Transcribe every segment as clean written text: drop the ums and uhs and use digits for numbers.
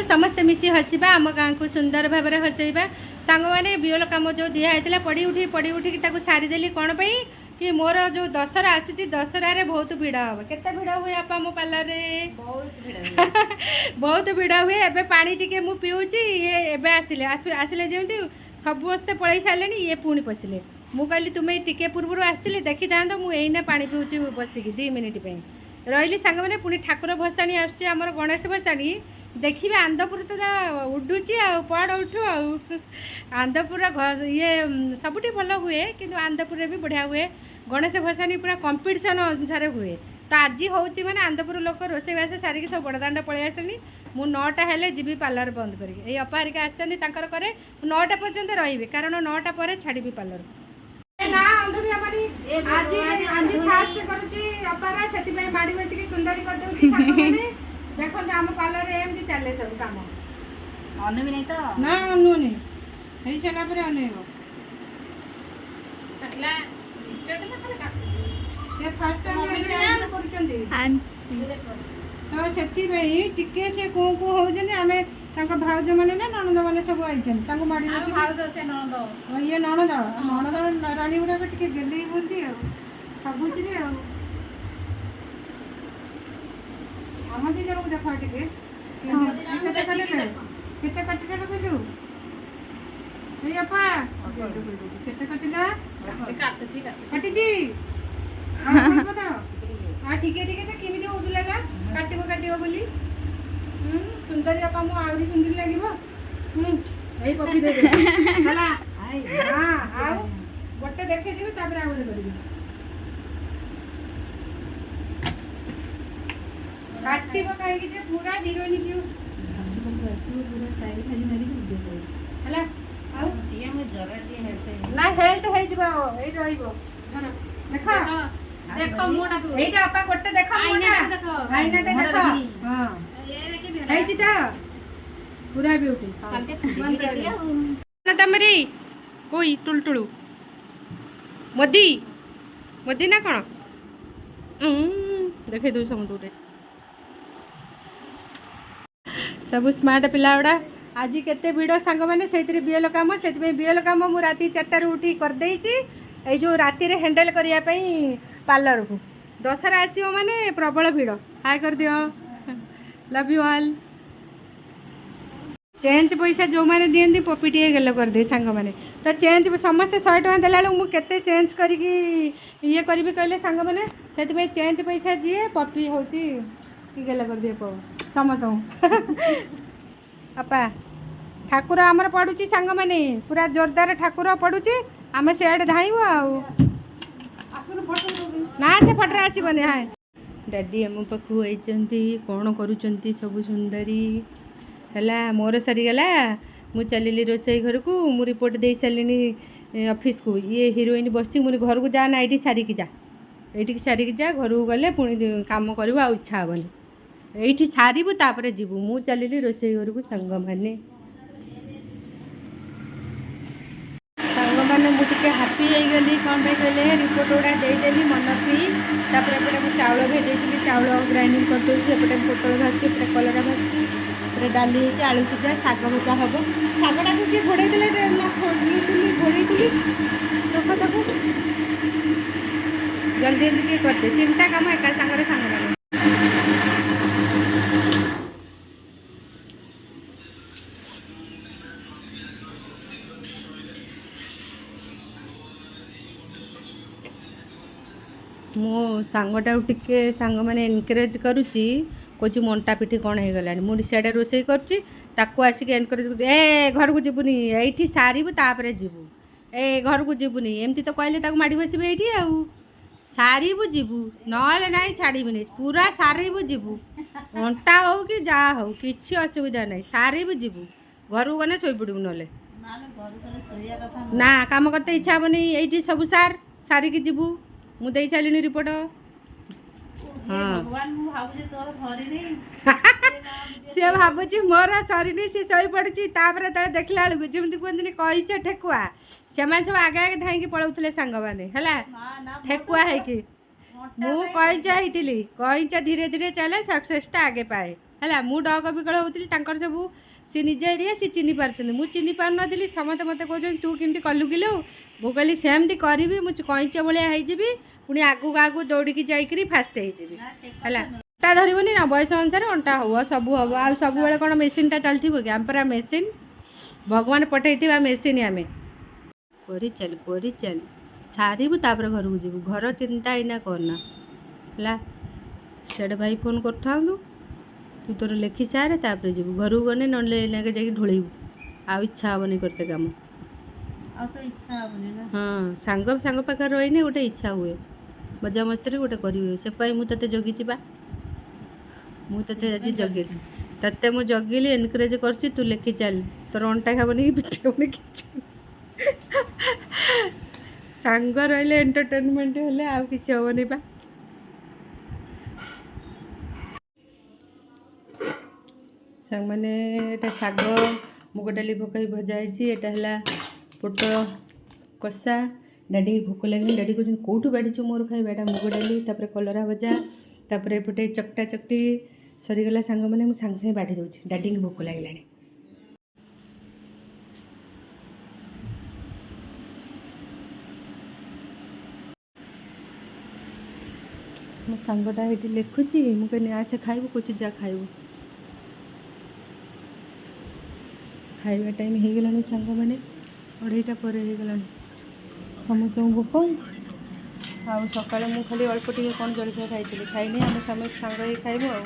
समस्ते मिसी हसवा आम गाँ को सुंदर भाव में हसैबा सांग मैंने बियल कम जो दिखाई पड़ी उठी सारीदेली कौन पाई कि मोर जो दशहरा आसूसी दशहरा बहुत भिड़ हम केते भिड़ हुए आपा मो पार्लर रे बहुत भिड़ हुए एबे पानी टिके मु पीऊची ये एबे आसिले जेमती समस्ते पलि सारे ये पुणी पशिले मु कहली तुम्हें टिके पूर्व आसती देखी था मुझे पानी पीऊँची बसिकी 2 मिनिट रही सांग मैंने पुणी ठाकुर भसाणी आम गणेश भसाणी देखिए आंदपुर तो उडुची पड़ उठू आंदपुर ये सबुठी भल हुए कि आंदपुर भी बढ़िया हुए गणेश भसाणी पूरा कंपटीशन अनुसार हुए तो आज हूँ मैंने आंदपुर लोक रोषेईबास सारिकी सब बड़दाण्ड पलि आसनी मु 9टा हेले जीवी पार्लर बंद करी अपारिका आसकर करे 9टा पर्यंत रही कारण 9टा पर छाड़ी पार्लर ना अंधुनिया मानी आज आज फास्ट करूची अपारा सेति में माडी बसिकी सुंदरी कर देउची साको माने देखो आम पार्लर रे एमती चले सब काम अनु भी नहीं तो ना अनु नहीं हेई चला पर अनु कटला इचट ना करे काटुची से फर्स्ट टाइम आज करूचंदी आंची तो सेति में टिके से को हो जने हमें तांका भाउज माने ना ननद माने सब आइछन तांको माडी बसी भाउज से ननद ये ननद रानी गुडा को टिके गेली बुंती सबुति रे हम दी जन को देखा टिके केते कटिला लगलु ए अपा केते कटिला काटची कटिजी हां बता आ ठीके तो केमिति होतुला काटिबो बोली सुंदरी अपा मु आउरी सुंदरी लागिबो एई कॉपी दे दे चला हां आउ गोटे देखे दिबे तापर आउरे करबी काटिबो काहे कि जे पूरा हीरोइन की आसीबो पूरा स्टाइल खाली मारी के वीडियो कर हला आउ दिया में जरा दिए हेल्थ ना हेल्थ है जिबो एई रहिबो धर देखो देखो मोटा को एइटा अपा गोटे देखो आईना देखो आईना देखो हां ये देखि है चिता पूरा ब्यूटी बंद कर दिया ना तमरी ओई टुलटुलु मोदी मोदी ना कौन देखे दो समुद्र सब स्मार्ट पिला गुड़ा आज केते भिड़ सांग मैंने से बियल कम से बियल कम मु राति 4टार उठी करदे ये जो राति रे हैंडल करने पार्लर को दशहरा आसो माने प्रबल भिड़ हाय कर दियो लव यू ऑल चेंज पैसा जो मैंने दिखती पपीटी गेल कर दे सांग मैंने तो चेंज समस्ते 100 टका देला मुझे चेंज करी ये करी कहले सांग मैंने से चेंज पैसा जी पपी हूँ गेल कर दिए पो समस्त अपा ठाकुर आमर पड़ुची सांग मैंने पूरा जोरदार ठाकुर पड़ुची आम सियाड़े धाइबू ना से फटरे आसबनी हाँ डैडी आम पाखु आइचंती कौन करुचंती सब सुंदरी है मोर सरीगला मु चलिली रोसई घर को मु रिपोर्ट दे सारे ऑफिस को ये हीरोइन बस मुझे घर को जा ना ये सारिकी जा ये सारिकी जा घर को गले पुणी कम कर इच्छा हेनी ये सारू तापर जीवु मु चलिली रोसई घर को सांग मैंने मैंने मुझे हापी हो गली कौन पे कहले रिपोर्ट गुड़ा देदेली मन फ्री तापर एपटे मुझे चाउल भेजी चाउल ग्राइंडिंग करदे एपटे पोटल भाजती एपटे कलरा भाजती एपटे डाली होती आलू सिझा शाग भजा हम शागटा को किए घोड़े देले घोड़े देखो ताको जल्दी जल्दी किए करते 3टा काम एका सांगे सांग मैंने मो सांगटा टिके सांग मैंने एनकरेज करुच्ची कौच मंटा पिठी कौन हो गला मुझे सियाड़े रोसे करके आसिक एनकरेज ए घर को जीवनी ये सारू तापर जीवु ए घर को जीवनी एमती तो कहले माड़ी बसबे ये सारू जीवु ना ना छाड़बी पूरा सारू जीवु अंटा हो कि जहाँ हो कि असुविधा ना सारू जीवु घर को गने शोपड़ू ना काम करते इच्छा हेनी ये सब सार सारिकी जीवु मुझे सारे रिपोर्ट सी भावुची मोर सरी सी शई पड़ी तापर देखला बेलू जमी कहते कहीच ठेकुआ से सब आगे आगे धाई पलाऊले सांग मैंने है ठेकुआ है कि मु कहीच होती कहीच धीरे धीरे चले सक्सेसटा आगे पाए ହେଲା ମୁଁ ଡଗ ବିକଳ ହେଉଥିଲି ତାଙ୍କର ସବୁ ସି ନିଜ ଏରିଆ ସି ଚିହ୍ନି ପାରୁଛନ୍ତି ମୁଁ ଚିହ୍ନି ପାରୁନଥିଲି ସମସ୍ତେ ମୋତେ କହୁଛନ୍ତି ତୁ କେମିତି କଲୁ କିଲୋ ମୁଁ କହିଲି ସେମିତି କରିବି ମୁଁ କଇଁଚ ଭଳିଆ ହେଇଯିବି ପୁଣି ଆଗକୁ ଆଗକୁ ଦୌଡ଼ିକି ଯାଇକରି ଫାଷ୍ଟ ହେଇଯିବି ହେଲା ଅଣ୍ଟା ଧରିବନି ନା ବୟସ ଅନୁସାରେ ଅଣ୍ଟା ହେବ ସବୁ ହେବ ଆଉ ସବୁବେଳେ କ'ଣ ମେସିନ୍ଟା ଚାଲିଥିବ କି ଆମ ପରା ମେସିନ୍ ଭଗବାନ ପଠେଇଥିବା ମେସିନ୍ ଆମେ କରିଚାଲ ସାରିବୁ ତାପରେ ଘରକୁ ଯିବୁ ଘର ଚିନ୍ତା ଏଇନା କରନା ହେଲା ସେଆଡ଼େ ଭାଇ ଫୋନ୍ କରିଥାନ୍ତୁ ତୁ ତୋର ଲେଖି ସାରେ ତାପରେ ଯିବୁ ଘରକୁ ଗଲେ ନହେଲେ ଏଇନାକେ ଯାଇକି ଢୋଳେଇବୁ ଆଉ ଇଚ୍ଛା ହେବନି କରତେ କାମ ଆଉ ତ ଇଚ୍ଛା ହବନି ନା ହଁ ସାଙ୍ଗ ପାଖରେ ରହିନେ ଗୋଟେ ଇଚ୍ଛା ହୁଏ ମଜାମସ୍ତିରେ ଗୋଟେ କରିହୁଏ ସେପାଇଁ ମୁଁ ତତେ ଜଗିଛି ବା ମୁଁ ତତେ ଆଜି ଜଗିଲି ତତେ ମୁଁ ଜଗିଲି ଏନକରେଜ୍ କରୁଛି ତୁ ଲେଖି ଚାଲ ତୋର ଅଣ୍ଟା ଖାବନି କି ପିଠି ହେବନି କିଛି ସାଙ୍ଗ ରହିଲେ ଏଣ୍ଟରଟେନମେଣ୍ଟ ହେଲେ ଆଉ କିଛି ହେବନି ବା ସାଙ୍ଗମାନେ ଏଇଟା ଶାଗ ମୁଗ ଡାଲି ପକାଇ ଭଜା ହେଇଛି ଏଇଟା ହେଲା ପୋଟଳ କଷା ଡାଡ଼ିକି ଭୋକ ଲାଗିନି ଡାଡ଼ି କହୁଛନ୍ତି କେଉଁଠୁ ବାଡ଼ିଛୁ ମୋର ଖାଇବା ଏଇଟା ମୁଗ ଡାଲି ତାପରେ କଲରା ଭଜା ତାପରେ ଏପଟେ ଚକଟା ଚକଟି ସରିଗଲା ସାଙ୍ଗମାନେ ମୁଁ ସାଙ୍ଗେ ସାଙ୍ଗେ ବାଢ଼ି ଦେଉଛି ଡାଡ଼ିକି ଭୋକ ଲାଗିଲାଣି ମୋ ସାଙ୍ଗଟା ଏଇଠି ଲେଖୁଛି ମୁଁ କହିଲି ଆସେ ଖାଇବୁ କହୁଛି ଯା ଖାଇବୁ ଖାଇବା ଟାଇମ୍ ହେଇଗଲାଣି ସାଙ୍ଗମାନେ 2:30 ପରେ ହେଇଗଲାଣି ସମସ୍ତଙ୍କୁ ଭୋକ ଆଉ ସକାଳେ ମୁଁ ଖାଲି ଅଳ୍ପ ଟିକେ କ'ଣ ଜଳଖିଆ ଖାଇଥିଲି ଖାଇନି ଆମେ ସମସ୍ତେ ସାଙ୍ଗ ହେଇ ଖାଇବୁ ଆଉ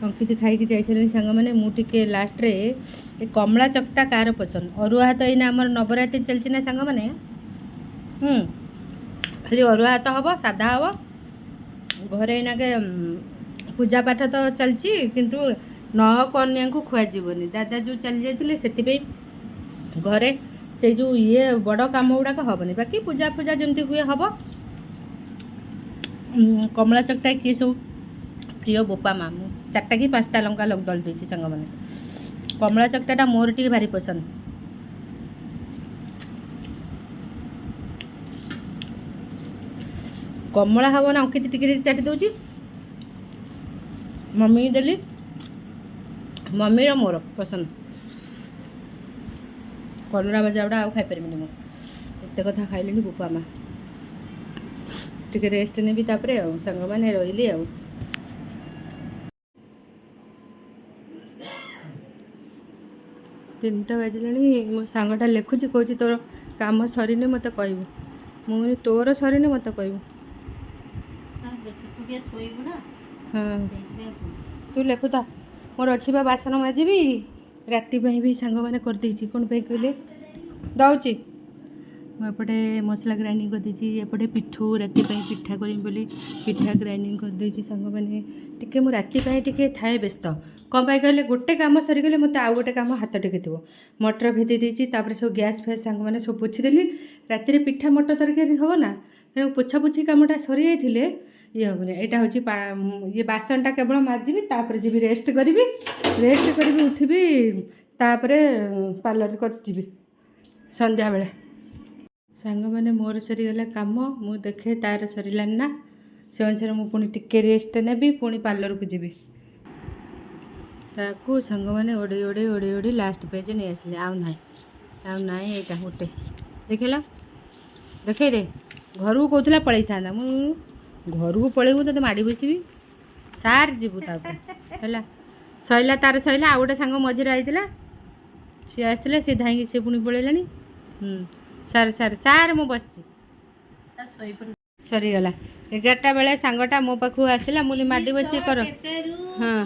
ଅଙ୍କିତ ଖାଇକି ଯାଇସାରିଲେଣି ସାଙ୍ଗମାନେ ମୁଁ ଟିକେ ଲାଷ୍ଟରେ ଏ କମଳା ଚକଟା କାହାର ପସନ୍ଦ ଅରୁଆ ଭାତ ଏଇନା ଆମର ନବରାତ୍ରି ଚାଲିଛି ନା ସାଙ୍ଗମାନେ ଖାଲି ଅରୁଆ ଭାତ ହେବ ସାଧା ହେବ ଘରେ ଏଇନାକେ ପୂଜା ପାଠ ତ ଚାଲିଛି କିନ୍ତୁ କନ୍ୟାଙ୍କୁ ଖୁଆଯିବନି ଦାଦା ଯେଉଁ ଚାଲି ଯାଇଥିଲେ ସେଥିପାଇଁ ଘରେ ସେ ଯେଉଁ ବଡ଼ କାମ ଗୁଡ଼ାକ ହେବନି ବାକି ପୂଜା ଯେମିତି ହୁଏ ହେବ କମଳା ଚକଟା କିଏ ସବୁ ପ୍ରିୟ ବୋପା ମା ମୁଁ 4ଟା କି 5ଟା ଲଙ୍କା ଦଳି ଦେଇଛି ସାଙ୍ଗମାନେ କମଳା ଚକଟାଟା ମୋର ଟିକେ ଭାରି ପସନ୍ଦ କମଳା ହେବ ନା ଅଙ୍କିତ ଟିକେ ଚାଟି ଦେଉଛି ମମ୍ମି ଦେଲି ମମ୍ମିର ମୋର ପସନ୍ଦ କଲରା ଭଜା ଗୁଡ଼ା ଆଉ ଖାଇପାରିବିନି ମୁଁ ଏତେ କଥା ଖାଇଲିଣି ବୋପା ମା ଟିକେ ରେଷ୍ଟ ନେବି ତାପରେ ଆଉ ସାଙ୍ଗମାନେ ରହିଲି ଆଉ 3ଟା ବାଜିଲାଣି ମୋ ସାଙ୍ଗଟା ଲେଖୁଛି କହୁଛି ତୋର କାମ ସରିନି ମୋତେ କହିବୁ ମୁଁ ତୋର ସରିନି ମୋତେ କହିବୁ ଶୋଇବୁ ନା ହଁ ତୁ ଲେଖୁଥା ମୋର ଅଛି ବା ବାସନ ମାଜିବି ରାତି ପାଇଁ ବି ସାଙ୍ଗମାନେ କରିଦେଇଛି କ'ଣ ପାଇଁ କହିଲେ ଦେଉଛି ମୁଁ ଏପଟେ ମସଲା ଗ୍ରାଇଣ୍ଡିଙ୍ଗ କରିଦେଇଛି ଏପଟେ ପିଠଉ ରାତି ପାଇଁ ପିଠା କରିବି ବୋଲି ପିଠା ଗ୍ରାଇଣ୍ଡିଙ୍ଗ କରିଦେଇଛି ସାଙ୍ଗମାନେ ଟିକେ ମୁଁ ରାତି ପାଇଁ ଟିକେ ଥାଏ ବ୍ୟସ୍ତ କ'ଣ ପାଇଁ କହିଲେ ଗୋଟେ କାମ ସରିଗଲେ ମୋତେ ଆଉ ଗୋଟେ କାମ ହାତ ଟିକେ ଥିବ ମଟର ଭେଦେଇ ଦେଇଛି ତାପରେ ସବୁ ଗ୍ୟାସ୍ ଫ୍ୟାସ୍ ସାଙ୍ଗମାନେ ସବୁ ପୋଛିଦେଲି ରାତିରେ ପିଠା ମଟର ତରକାରୀ ହେବ ନା ତେଣୁ ପୋଛାପୋଛି କାମଟା ସରିଯାଇଥିଲେ ହେବନି ଏଇଟା ହେଉଛି ବାସନଟା କେବଳ ମାଜିବି ତାପରେ ଯିବି ରେଷ୍ଟ କରିବି ଉଠିବି ତାପରେ ପାର୍ଲର ଯିବି ସନ୍ଧ୍ୟାବେଳେ ସାଙ୍ଗମାନେ ମୋର ସରିଗଲା କାମ ମୁଁ ଦେଖେ ତାର ସରିଲାନି ନା ସେ ଅନୁସାରେ ମୁଁ ପୁଣି ଟିକେ ରେଷ୍ଟ ନେବି ପୁଣି ପାର୍ଲରକୁ ଯିବି ତାକୁ ସାଙ୍ଗମାନେ ଓଡ଼େଇ ଲାଷ୍ଟ ପେଜ୍ ନେଇ ଆସିଲି ଆଉ ନାହିଁ ଏଇଟା ଗୋଟେ ଦେଖିଲ ଦେଖେଇ ଦେ ଘରକୁ କହୁଥିଲା ପଳେଇଥାନ୍ତା ମୁଁ ଘରକୁ ପଳେଇବୁ ତତେ ମାଡ଼ି ବସିବି ସାର୍ ଯିବୁ ତାପରେ ହେଲା ସଇଲା ତାର ସଇଲା ଆଉ ଗୋଟେ ସାଙ୍ଗ ମଝିରେ ଆଇଥିଲା ସିଏ ଆସିଥିଲେ ସିଏ ଧାଇଁକି ସିଏ ପୁଣି ପଳେଇଲାଣି ସାର୍ ମୁଁ ବସିଛି ସରିଗଲା 11ଟା ବେଳେ ସାଙ୍ଗଟା ମୋ ପାଖକୁ ଆସିଲା ମୁଁ ମାଡ଼ି ବସି କର ହଁ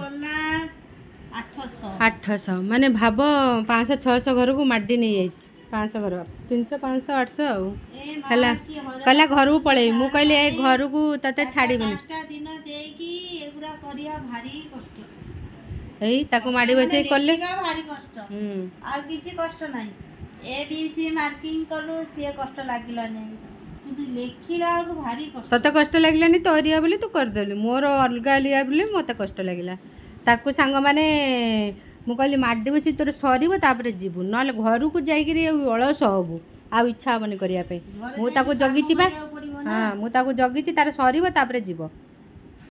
800 ମାନେ ଭାବ 500-600 ଘରକୁ ମାଡ଼ି ନେଇଯାଇଛି 500 ଘର 300 500 800 ଆଉ ହେଲା କହିଲା ଘରକୁ ପଳେଇବି ମୁଁ କହିଲି ଏ ଘରକୁ ତତେ ଛାଡ଼ିବିନି ଏଇ ତାକୁ ମାଡ଼ି ବସେଇ କଲେ ଆଉ କିଛି କଷ୍ଟ ନାହିଁ ABC ମାର୍କିଂ କଲୁ ସିଏ କଷ୍ଟ ଲାଗିଲାନି କିନ୍ତୁ ଲେଖିଲା ବେଳକୁ ଭାରି କଷ୍ଟ ତତେ କଷ୍ଟ ଲାଗିଲାନି ତୋ ଏରିଆ ବୋଲି ତୁ କରିଦେଲୁ ମୋର ଅଲଗା ଏରିଆ ବୋଲି ମୋତେ କଷ୍ଟ ଲାଗିଲା ତାକୁ ସାଙ୍ଗମାନେ ମୁଁ କହିଲି ମାଡ଼ି ବସି ତୋର ସରିବ ତାପରେ ଯିବୁ ନହେଲେ ଘରକୁ ଯାଇକିରି ଅଳସ ହବୁ ଆଉ ଇଚ୍ଛା ହେବନି କରିବା ପାଇଁ ମୁଁ ତାକୁ ଜଗିଛି ବା ହଁ ମୁଁ ତାକୁ ଜଗିଛି ତାର ସରିବ ତାପରେ ଯିବ